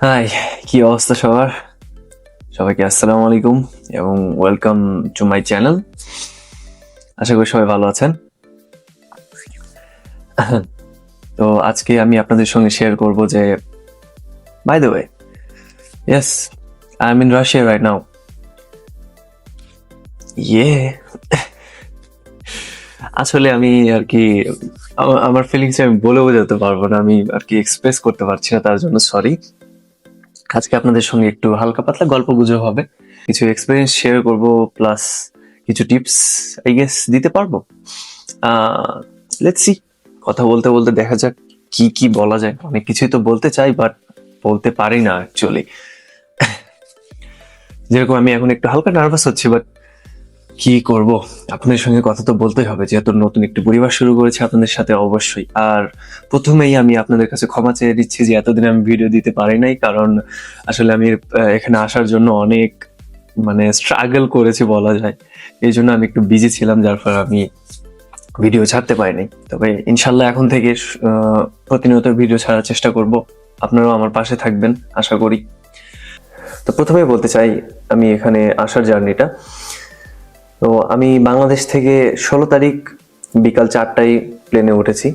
High, কি অবস্থা সবার? সবাইকে আসসালামু আলাইকুম এবং ওয়েলকাম টু মাই চ্যানেল। আশা করি সবাই ভালো আছেন। তো আজকে আমি আপনাদের সঙ্গে শেয়ার করব যে, by the way, yes, I am in Russia right now. Yeah, আসলে আমি আর কি আমার ফিলিংস আমি বলে বোঝাতে পারবো না, আমি আর কি এক্সপ্রেস করতে পারছি না, তার জন্য সরি। আজকে আপনাদের সঙ্গে একটু হালকা পাতলা গল্প গুজব হবে, কিছু এক্সপিরিয়েন্স শেয়ার করব, প্লাস কিছু টিপস আই গেস দিতে পারবো। লেটস সি, কথা বলতে বলতে দেখা যাক কি কি বলা যায়। অনেক কিছুই তো বলতে চাই, বাট বলতে পারি না অ্যাকচুয়ালি। যেরকম আমি এখন একটু হালকা নার্ভাস হচ্ছি, বাট কি করব, আপনাদের সঙ্গে কথা তো বলতেই হবে, যেহেতু নতুন একটি পরিবার শুরু করেছি আপনাদের সাথে অবশ্যই। আর প্রথমেই আমি আপনাদের কাছে ক্ষমা চেয়ে দিচ্ছি যে এতদিন আমি ভিডিও দিতে পারি নাই, কারণ আসলে আমি এখানে আসার জন্য অনেক স্ট্রাগল করেছি বলা যায়। এই জন্য আমি একটু বিজি ছিলাম, যার ফলে আমি ভিডিও ছাড়তে পারিনি। তবে ইনশাল্লাহ এখন থেকে প্রতিনিয়ত ভিডিও ছাড়ার চেষ্টা করব। আপনারাও আমার পাশে থাকবেন আশা করি। তো প্রথমেই বলতে চাই আমি এখানে আসার জার্নিটা। তো আমি বাংলাদেশ থেকে 16 তারিখ বিকাল 4টায় প্লেনে উঠেছি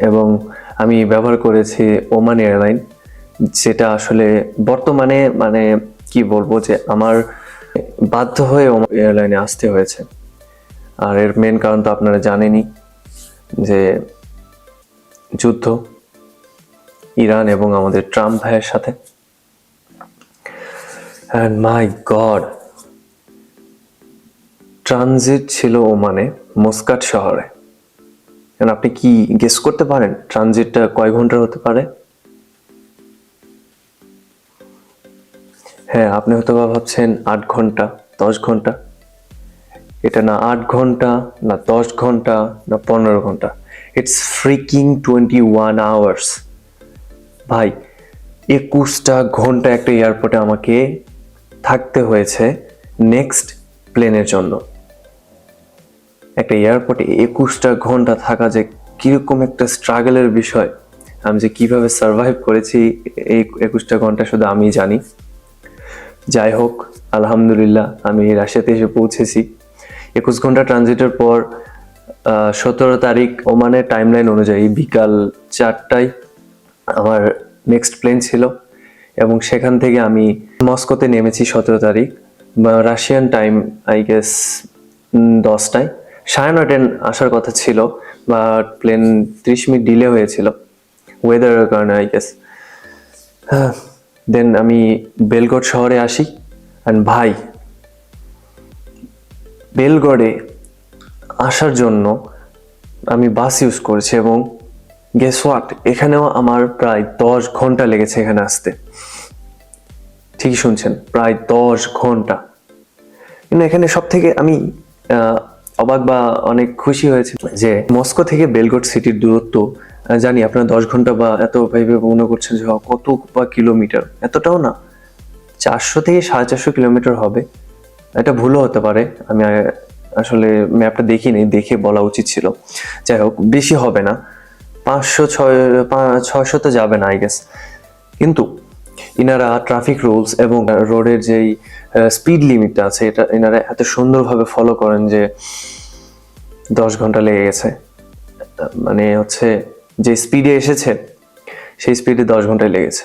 এবং আমি ব্যবহার করেছি ওমান এয়ারলাইন, যেটা আসলে বর্তমানে কি বলবো যে আমার বাধ্য হয়ে ওমান এয়ারলাইনে আসতে হয়েছে। আর এর মেন কারণ তো আপনারা জানেনই, যে যুদ্ধ ইরান এবং আমাদের ট্রাম্প ভাইয়ের সাথে। অ্যান্ড মাই গড, ট্রানজিট ছিল ওমানে মাস্কাট শহরে। আপনি কি গেস করতে পারেন ট্রানজিটটা কয় ঘন্টার হতে পারে? হ্যাঁ, আপনি হয়তো ভাবছেন 8 ঘন্টা, 10 ঘন্টা। এটা না 8 ঘন্টা, না 10 ঘন্টা, না 15 ঘন্টা, ইটস ফ্রিকিং 21 আওয়ার্স। ভাই, 21টা ঘন্টা একটা এয়ারপোর্টে আমাকে থাকতে হয়েছে নেক্সট প্লেনের জন্য। একটা এয়ারপোর্টে 21টা ঘন্টা থাকা যে কিরকম একটা স্ট্রাগলের বিষয়, আমি যে কিভাবে সার্ভাইভ করেছি এই 21টা ঘন্টা শুধু আমি জানি। যাই হোক, আলহামদুলিল্লাহ আমি রাশিয়াতে এসে পৌঁছেছি। 21 ঘন্টা ট্রানজিটের পর 17 তারিখ ওমানের টাইমলাইন অনুযায়ী বিকাল 4টায় আমার নেক্সট প্লেন ছিল এবং সেখান থেকে আমি মস্কোতে নেমেছি 17 তারিখ রাশিয়ান টাইম আই গেস 10টায়। 9:30 আসার কথা ছিল, বাট প্লেন 30 মিনিট ডিলে হয়েছিল ওয়েদারের কারণে আই গেস। দেন আমি বেলগড় শহরে আসি। অ্যান্ড ভাই, বেলগড়ে আসার জন্য আমি বাস ইউজ করেছি এবং গেস হোয়াট, এখানেও আমার প্রায় 10 ঘন্টা লেগেছে এখানে আসতে। ঠিকই শুনছেন, প্রায় 10 ঘন্টা। কিন্তু এখানে সব থেকে আমি অবাক বা অনেক খুশি হয়েছে যে মস্কো থেকে বেলগড় সিটির দূরত্ব, জানি আপনারা 10 ঘন্টা বা এত ভেবে মনে করছেন যে কত বা কিলোমিটার, এতটাও না, 400 থেকে 450 কিলোমিটার হবে। এটা ভুলও হতে পারে, আমি আসলে ম্যাপটা দেখিনি, দেখে বলা উচিত ছিল। যাই হোক, বেশি হবে না, 500-600 তো যাবে না আই গেস। কিন্তু ইনারা ট্রাফিক রুলস এবং রোডের যেই স্পিড লিমিটটা আছে, এটা ইনারা এত সুন্দরভাবে ফলো করেন যে 10 ঘন্টা লেগে গেছে। যে স্পিডে এসেছে সেই স্পিডে 10 ঘন্টায় লেগেছে।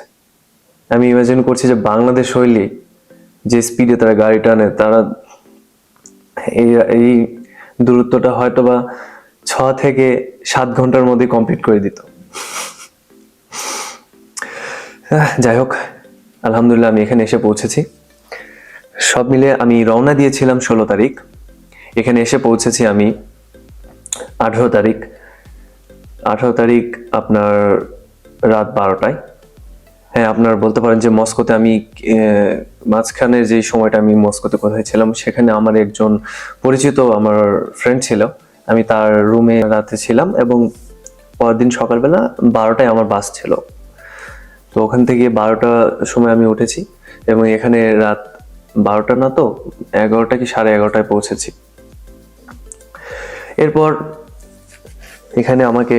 আমি ইমাজিন করছি যে বাংলাদেশ হইলে যে স্পিডে তারা গাড়ি টানে, তারা এই দূরত্বটা হয়তো বা 6 থেকে 7 ঘন্টার মধ্যে কমপ্লিট করে দিত। যাই হোক, আলহামদুলিল্লাহ আমি এখানে এসে পৌঁছেছি। সব মিলে আমি রওনা দিয়েছিলাম 16 তারিখ, এখানে এসে পৌঁছেছি আমি 18 তারিখ। 18 তারিখ আপনার রাত 12টায়। হ্যাঁ, আপনার বলতে পারেন যে মস্কোতে আমি মাঝখানে যে সময়টা আমি মস্কোতে কোথায় ছিলাম, সেখানে আমার একজন পরিচিত আমার ফ্রেন্ড ছিল, আমি তার রুমে রাতে ছিলাম এবং পরদিন সকালবেলা 12টায় আমার বাস ছিল। তো ওখান থেকে 12টার সময় আমি উঠেছি এবং এখানে রাত 12টা না তো 11টা কি 11:30টায় পৌঁছেছি। এরপর এখানে আমাকে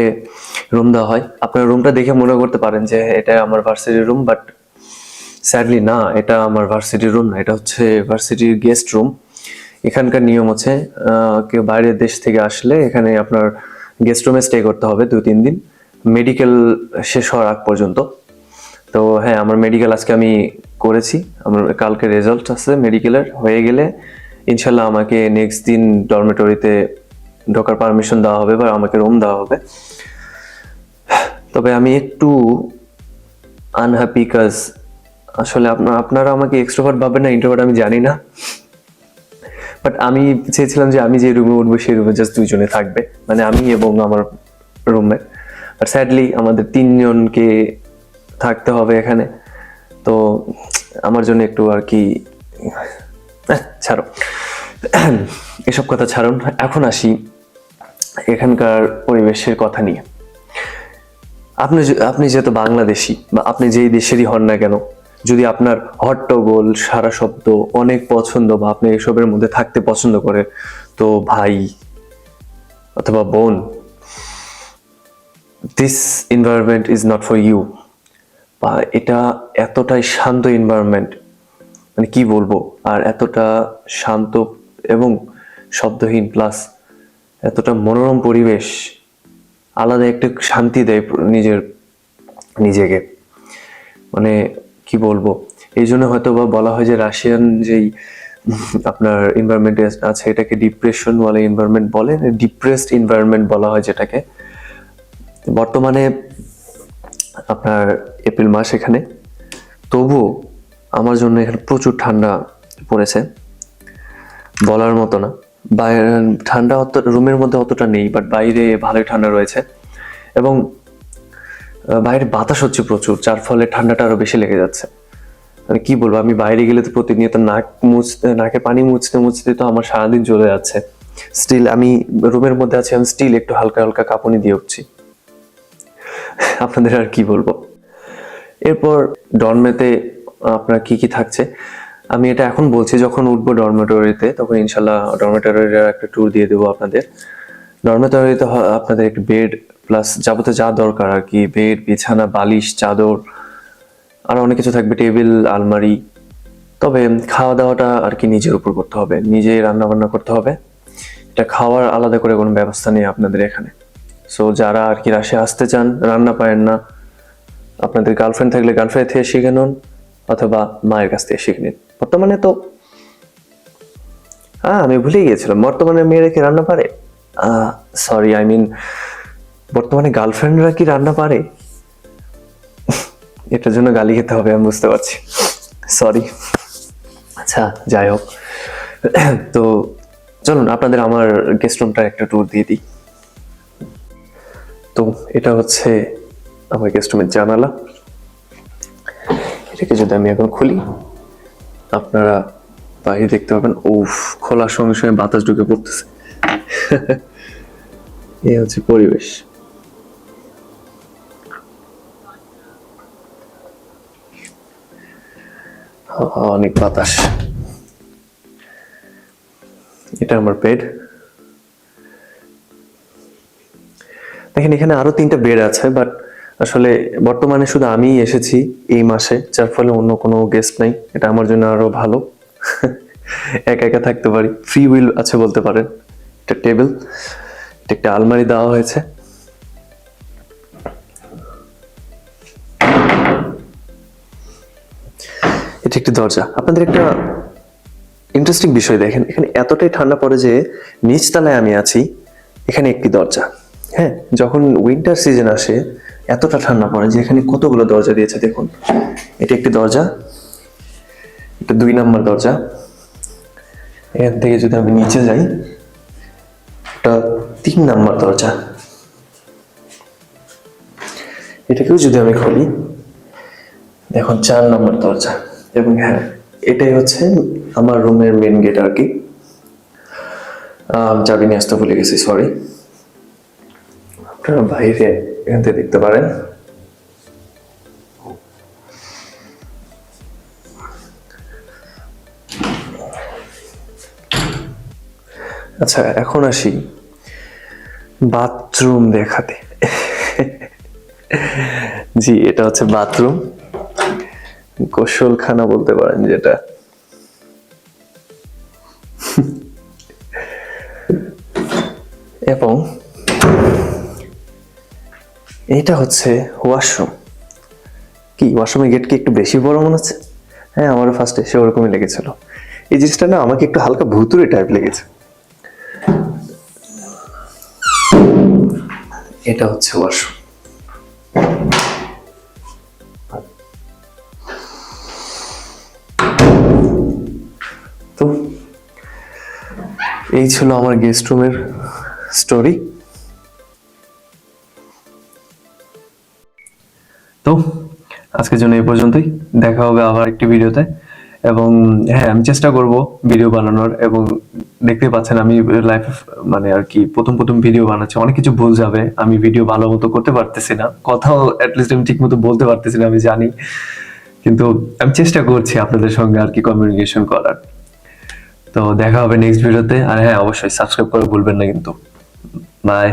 রুম দেওয়া হয়। আপনার রুমটা দেখে মনে করতে পারেন যে এটা আমার ভার্সিটির রুম, বাট স্যাডলি না, এটা আমার ভার্সিটির রুম না, এটা হচ্ছে ভার্সিটির গেস্ট রুম। এখানকার নিয়ম হচ্ছে কেউ বাইরের দেশ থেকে আসলে এখানে আপনার গেস্ট রুমে স্টে করতে হবে 2-3 দিন, মেডিকেল শেষ হওয়ার আগ পর্যন্ত। তো হ্যাঁ, আমার মেডিকেল আজকে আমি করেছি, আমার কালকে রেজাল্ট আছে মেডিকেলের, হয়ে গেলে ইনশাল্লাহ আমাকে নেক্সট দিন ডরমেটরিতে ঢোকার পারমিশন দেওয়া হবে বা আমাকে রুম দেওয়া হবে। তবে আমি একটু আনহ্যাপি, কাজ আসলে আপনারা আমাকে এক্সট্রোভার্ট ভাবেন না ইন্ট্রোভার্ট আমি জানি না, বাট আমি চেয়েছিলাম যে আমি যে রুমে উঠবো সেই রুমে জাস্ট 2 জনে থাকবে, মানে আমি এবং আমার রুমমেট। বাট স্যাডলি আমাদের 3 জনকে থাকতে হবে এখানে। তো আমার জন্য একটু আর কি ছাড়ো, এসব কথা ছাড়ুন, এখন আসি এখানকার পরিবেশের কথা নিয়ে। আপনি যেহেতু বাংলাদেশি বা আপনি যেই দেশেরই হন না কেন, যদি আপনার হট্টগোল সারা শব্দ অনেক পছন্দ বা আপনি এসবের মধ্যে থাকতে পছন্দ করে, তো ভাই অথবা বোন, this environment is not for you. বা এটা এতটাই শান্ত এনভায়রনমেন্ট, মানে কি বলবো, আর এতটা শান্ত এবং শব্দহীন, প্লাস এতটা মনোরম পরিবেশ, আলাদা একটা শান্তি দেয় নিজেকে, মানে কি বলবো। এই জন্য হয়তো বা বলা হয় যে রাশিয়ান যেই আপনার এনভায়রনমেন্ট আছে এটাকে ডিপ্রেশন ওয়ালা এনভায়রনমেন্ট বলে, ডিপ্রেসড এনভায়রনমেন্ট বলা হয় যেটাকে। বর্তমানে আপনার এপ্রিল মাস এখানে, তবুও আমার জন্য এখানে প্রচুর ঠান্ডা পড়েছে, বলার মতো না। বাইরে ঠান্ডা রুমের মধ্যে অতটা নেই, বাট বাইরে ভালোই ঠান্ডা রয়েছে, এবং বাইরে বাতাস হচ্ছে প্রচুর, যার ফলে ঠান্ডাটা আরো বেশি লেগে যাচ্ছে। মানে কি বলবো, আমি বাইরে গেলে তো প্রতিনিয়ত নাকের পানি মুছতে মুছতে তো আমার সারাদিন চলে যাচ্ছে। স্টিল আমি রুমের মধ্যে আছি, আমি স্টিল একটু হালকা হালকা কাঁপুনি দিয়ে উঠছি, আপনাদের আর কি বলবো। এরপর ডরমেতে আপনার কি কি থাকছে আমি এটা এখন বলছি, যখন উঠবো ডরমেটরিতে তখন ইনশাল্লাহ ডরমেটরির একটা ট্যুর দিয়ে দেবো আপনাদের। ডরমেটরিতে আপনাদের একটা বেড প্লাস যাবতীয় যা দরকার আর কি, বেড, বিছানা, বালিশ, চাদর, আর অনেক কিছু থাকবে, টেবিল, আলমারি। তবে খাওয়া দাওয়াটা আর কি নিজের উপর করতে হবে, নিজেই রান্না বান্না করতে হবে। এটা খাওয়ার আলাদা করে কোনো ব্যবস্থা নেই আপনাদের এখানে। সো যারা আর কি রাশিয়া আসতে চান, রান্না পারেন না, আপনাদের গার্লফ্রেন্ড থাকলে গার্লফ্রেন্ড থেকে শিখে নিন, অথবা মায়ের কাছ থেকে শিখে নিন। বর্তমানে তো আমি ভুলেই গিয়েছিলাম, বর্তমানে মেয়েরা কি রান্না পারে? সরি, আই মিন বর্তমানে গার্লফ্রেন্ডরা কি রান্না পারে? এটার জন্য গালি খেতে হবে, আমি বুঝতে পারছি, সরি। আচ্ছা, যাই হোক, তো চলুন আপনাদের আমার গেস্ট রুমটার একটা ট্যুর দিয়ে দিই। তো এটা হচ্ছে আমার গেস্ট রুমের জানালা, এটাকে যদি আমি এখন খুলি আপনারা বাইরে দেখতে পাবেন, উফ, খোলার সঙ্গে সঙ্গে বাতাস ঢুকে পড়তেছে। এই হচ্ছে পরিবেশ। অনেক বাতাস। এটা আমার বেড, দেখেন এখানে আরো 3টা বেড আছে, বাট আসলে বর্তমানে শুধু আমিই এসেছি এই মাসে, যার ফলে অন্য কোনো গেস্ট নাই। এটা আমার জন্য আরো ভালো, একা একা থাকতে পারি, ফ্রি উইল আছে বলতে পারেন। একটা টেবিল, একটা আলমারি দেওয়া হয়েছে। এটা একটি দরজা। আপনাদের একটা ইন্টারেস্টিং বিষয় দেখেন, এখানে এতটাই ঠান্ডা পড়ে যে নিচতলায় আমি আছি, এখানে একটি দরজা। হ্যাঁ, যখন উইন্টার সিজন আসে এতটা ঠান্ডা পড়ে যে এখানে কতগুলো দরজা দিয়েছে দেখুন। এটা একটি দরজা, এটা 2 নম্বর দরজা। এখান থেকে যদি আমি নিচে যাই, এটা 3 নম্বর দরজা। এটাকেও যদি আমি খুলি, এখন 4 নম্বর দরজা। এবং হ্যাঁ, এটাই হচ্ছে আমার রুমের মেন গেট আর কি। চাবি নিয়ে আসতে ভুলে গেছি, সরি। আপনারা বাইরে এখান থেকে দেখতে পারেন। আচ্ছা, এখন আসি বাথরুম দেখাতে। জি, এটা হচ্ছে বাথরুম, গোসলখানা বলতে পারেন যেটা। এবং এটা হচ্ছে ওয়াশরুম। কি ওয়াশরুমের গেট কি একটু বেশি বড় মনে হচ্ছে? হ্যাঁ, আমারও ফার্স্ট এসে ওরকমই লেগেছিল। এই জিনিসটা না আমাকে একটু হালকা ভুতুড়ে টাইপ লেগেছে। এটা হচ্ছে ওয়াশরুম। তো এই ছিল আমার গেস্ট রুমের স্টোরি। তো আজকের জন্য এই পর্যন্তই, দেখা হবে আবার একটি ভিডিওতে। এবং হ্যাঁ, আমি চেষ্টা করব ভিডিও বানানোর। এবং দেখতে পাচ্ছেন আমি লাইফ মানে আর কি প্রথম প্রথম ভিডিও বানাচ্ছি, অনেক কিছু ভুল যাবে, আমি ভিডিও ভালো মতো করতে পারতেছি না, কথাও অ্যাটলিস্ট আমি ঠিক মতো বলতে পারতেছি না, আমি জানি। কিন্তু আমি চেষ্টা করছি আপনাদের সঙ্গে আর কি কমিউনিকেশন করার। তো দেখা হবে নেক্সট ভিডিওতে। আর হ্যাঁ, অবশ্যই সাবস্ক্রাইব করে ভুলবেন না কিন্তু। বাই।